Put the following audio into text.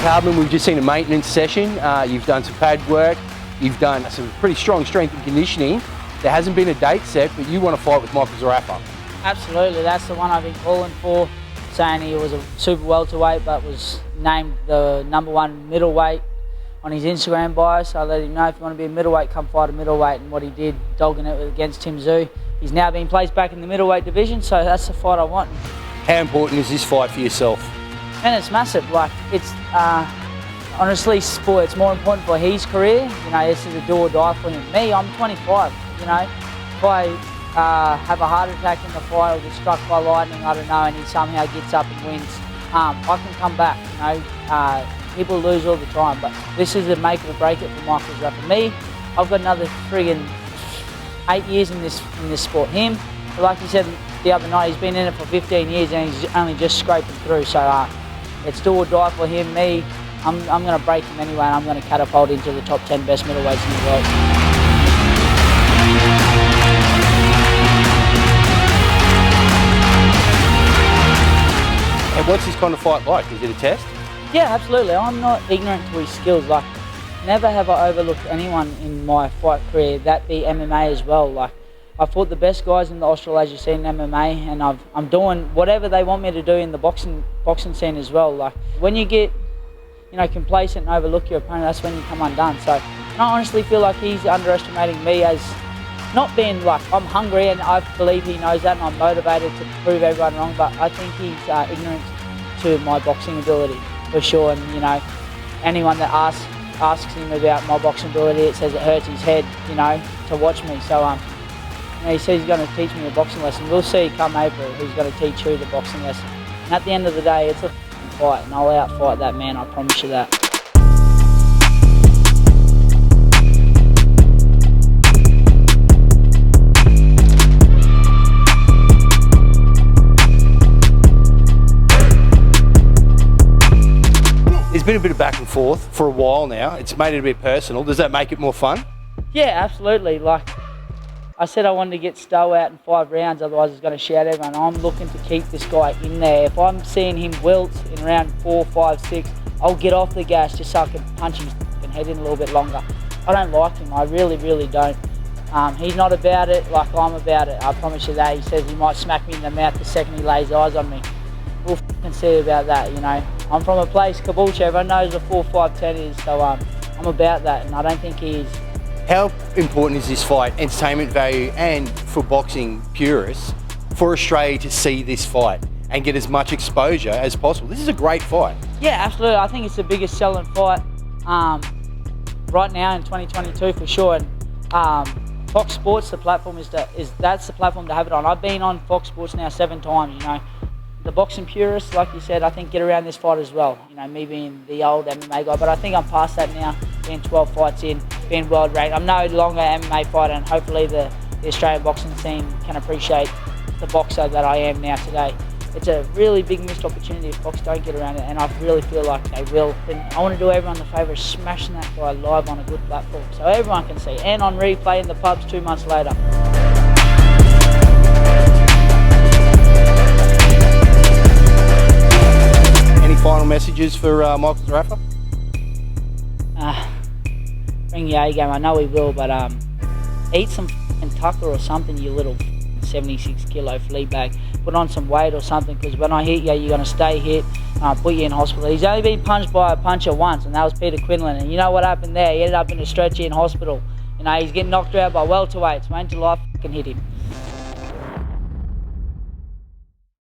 Issac Hardman, we've just seen a maintenance session. You've done some pad work, you've done some pretty strong strength and conditioning. There hasn't been a date set, but you want to fight with Michael Zerafa. Absolutely, that's the one I've been calling for, saying he was a super welterweight but was named the #1 middleweight on his Instagram bio, so I let him know if you want to be a middleweight, come fight a middleweight, and what he did, dogging it against Tim Tszyu. He's now been placed back in the middleweight division, so that's the fight I want. How important is this fight for yourself? And it's massive. Like, it's honestly, sport, it's more important for his career. You know, this is a do or die for him. Me, I'm 25, you know. If I have a heart attack in the fight or get struck by lightning, I don't know, and he somehow gets up and wins, I can come back, you know. People lose all the time, but this is a make or break it for Michael Zerafa. Me, I've got another friggin' 8 years in this sport. Him, like you said the other night, he's been in it for 15 years and he's only just scraping through, so it's do or die for him. Me, I'm going to break him anyway, and I'm going to catapult into the top 10 best middleweights in the world. And what's this kind of fight like? Is it a test? Yeah, absolutely. I'm not ignorant to his skills. Like, never have I overlooked anyone in my fight career, that be MMA as well. Like, I fought the best guys in the Australasia scene in MMA, and I'm doing whatever they want me to do in the boxing scene as well. Like, when you get, you know, complacent and overlook your opponent, that's when you come undone. So I honestly feel like he's underestimating me as not being like, I'm hungry, and I believe he knows that, and I'm motivated to prove everyone wrong, but I think he's ignorant to my boxing ability, for sure. And, you know, anyone that asks him about my boxing ability, it says it hurts his head, you know, to watch me. So you know, he says he's going to teach me a boxing lesson. We'll see come April who's going to teach who the boxing lesson. And at the end of the day, it's a fight, and I'll out-fight that man, I promise you that. There's been a bit of back and forth for a while now. It's made it a bit personal. Does that make it more fun? Yeah, absolutely. Like I said, I wanted to get Stowe out in 5 rounds, otherwise he's going to shout everyone. I'm looking to keep this guy in there. If I'm seeing him wilt in round 4, 5, 6, I'll get off the gas just so I can punch his head in a little bit longer. I don't like him. I really, really don't. He's not about it like I'm about it. I promise you that. He says he might smack me in the mouth the second he lays eyes on me. We'll see about that, you know. I'm from a place, Caboolture, everyone knows what 4-5-10 is, so I'm about that, and I don't think he is. How important is this fight, entertainment value, and for boxing purists, for Australia to see this fight and get as much exposure as possible? This is a great fight. Yeah, absolutely. I think it's the biggest selling fight right now in 2022 for sure. And Fox Sports, the platform that's the platform to have it on. I've been on Fox Sports now 7 times, you know. The boxing purists, like you said, I think get around this fight as well. You know, me being the old MMA guy, but I think I'm past that now, being 12 fights in, being world ranked. I'm no longer an MMA fighter, and hopefully the Australian boxing scene can appreciate the boxer that I am now today. It's a really big missed opportunity if Fox don't get around it, and I really feel like they will. And I want to do everyone the favour of smashing that guy live on a good platform so everyone can see, and on replay in the pubs 2 months later. Final messages for Michael Zerafa? Bring your A game. I know he will, but eat some tucker or something, you little 76 kilo flea bag. Put on some weight or something, because when I hit you, you're going to stay hit. Put you in hospital. He's only been punched by a puncher once, and that was Peter Quinlan. And you know what happened there? He ended up in a stretcher in hospital. You know, he's getting knocked out by welterweights. Wait until I fucking hit him.